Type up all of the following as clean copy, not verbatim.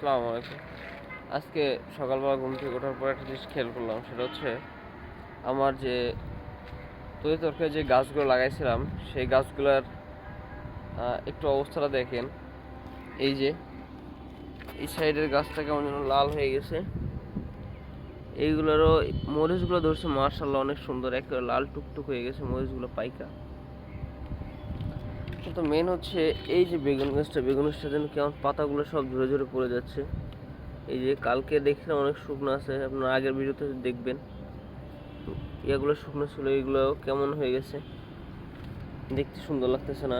আসসালামু আলাইকুম। আজকে সকালবেলা ঘুম থেকে ওঠার পর একটা জিনিস খেয়াল করলাম, সেটা হচ্ছে আমার যে তরি তরকারি যে গাছগুলো লাগাইছিলাম সেই গাছগুলোর একটু অবস্থাটা দেখেন। এই যে এই সাইডের গাছটা কেমন যেন লাল হয়ে গেছে, এইগুলোরও মরিচগুলো ধরছে মাশাআল্লাহ অনেক সুন্দর, একেবারে লাল টুকটুক হয়ে গেছে মরিচগুলো পাইকা। কিন্তু মেন হচ্ছে এই যে বেগুন গাছটা যেন কেমন পাতাগুলো সব ঝরে ঝরে পড়ে যাচ্ছে। এই যে কালকে দেখছিলাম অনেক শুকনো আছে, আপনার আগের ভিডিওতে দেখবেন এগুলো শুকনো ছিল, এগুলো কেমন হয়ে গেছে, দেখতে সুন্দর লাগতেছে না।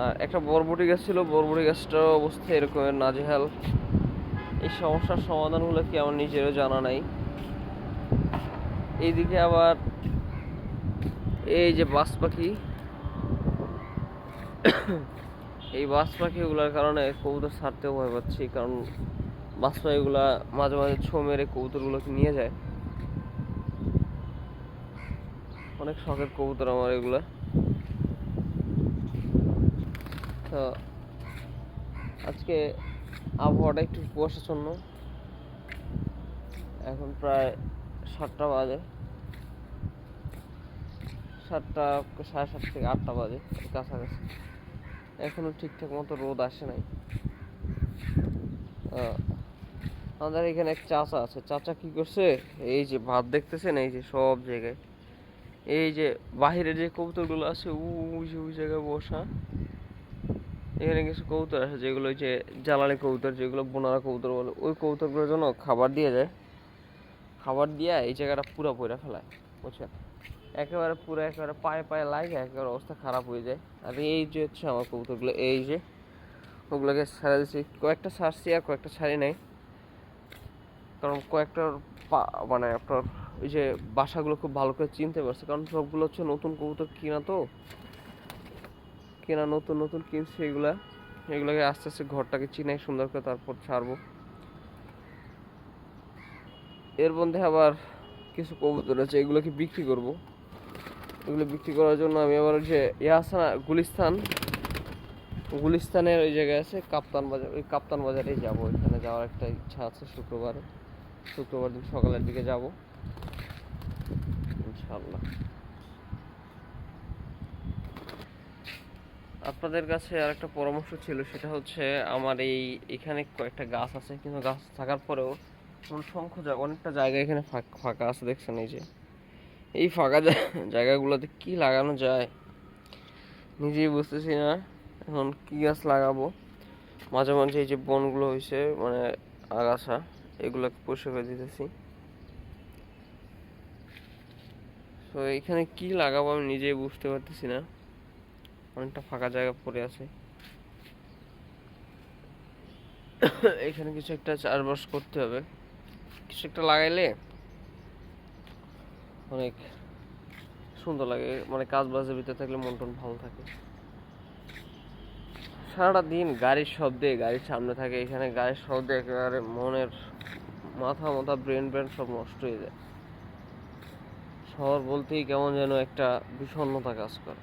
আর একটা বরবটি গাছ ছিল, বরবটি গাছটার অবস্থা এরকমের নাজেহাল। এই সমস্যার সমাধান হলো কি আমার নিজেরও জানা নাই। এইদিকে আবার এই যে বাজ পাখি, এই বাজ পাখিগুলোর কারণে কবুতর ছাড়তেও ভয় পাচ্ছি, কারণ বাজ পাখিগুলা মাঝে মাঝে ছো মেরে কবুতরগুলোকে নিয়ে যায়। অনেক শখের কবুতর আমার এগুলা। তো আজকে আবহাওয়াটা একটু কুয়াশাচ্ছন্ন। এখন প্রায় 7টা বাজে, 7টা 7:30 থেকে 8টা বাজে কাছাকাছি। এখনো ঠিকঠাক মতো রোদ আসে নাই। আমাদের এখানে এক চাচা আছে, চাচা কি করছে, এই যে ভাত দেখতেছেন, এই যে সব জায়গায় এই যে বাহিরে যে কবুতরগুলো আছে ওই জায়গায় বসা। এখানে কিছু কবুতর আছে যেগুলো ওই যে জ্বালানি কবুতর, যেগুলো বোনারা কবুতর বলে, ওই কবুতরগুলোর জন্য খাবার দিয়ে যায়। খাবার দিয়ে এই জায়গাটা পুরো পইরা ফেলায়, বুঝছেন, একেবারে পুরো একেবারে পায়ে পায়ে লাগে, একেবারে অবস্থা খারাপ হয়ে যায়। আর এই যে হচ্ছে আমার কবুতরগুলো, এই যে ওগুলোকে ছাড়া দিচ্ছি, কয়েকটা ছাড়ছি আর কয়েকটা ছাড়ি নাই, কারণ কয়েকটার মানে আপনার ওই যে বাসাগুলো খুব ভালো করে চিনতে পারছে, কারণ সবগুলো হচ্ছে নতুন কবুতর কিনা, তো কেনা নতুন নতুন কিনছি এগুলোকে আস্তে আস্তে ঘরটাকে চিনাই সুন্দর করে তারপর ছাড়বো। এর মধ্যে আবার কিছু কবুতর আছে, এগুলোকে বিক্রি করব। এগুলো বিক্রি করার জন্য আমি আবার যে আছে না গুলিস্তানের ওই জায়গায় আছে কাপ্তান বাজার, ওই কাপ্তান বাজারে যাবো। এখানে যাওয়ার একটা ইচ্ছা আছে, শুক্রবার দিন সকালের দিকে যাব ইনশাআল্লাহ। আপনাদের কাছে আর একটা পরামর্শ ছিল, সেটা হচ্ছে আমার এখানে কয়েকটা গাছ আছে, কিন্তু গাছ থাকার পরেও অসংখ্য অনেকটা জায়গা এখানে ফাঁকা আছে, দেখছেন। এই যে এই ফাঁকা জায়গাগুলোতে কি লাগানো যায় নিজেই বুঝতেছি না, এখন কি গাছ লাগাবো। মাঝে মাঝে এই যে বনগুলো হয়েছে, মানে আগাছা, এগুলোকে পরিষ্কার করে দিতেছি। তো এখানে কি লাগাবো আমি নিজেই বুঝতে পারতেছি না, অনেকটা ফাঁকা জায়গা পড়ে আছে। এখানে কিছু একটা চাষবাস করতে হবে, কিছু একটা লাগাইলে অনেক সুন্দর লাগে, মানে কাজ বাজের ভিতরে থাকলে মন টন ভালো থাকে। সারাটা দিন গাড়ির শব্দে, গাড়ির সামনে থাকে, এখানে গাড়ির শব্দে একেবারে মনের মাথা ব্রেন সব নষ্ট হয়ে যায়। শহর বলতেই কেমন যেন একটা বিষণ্ণতা কাজ করে।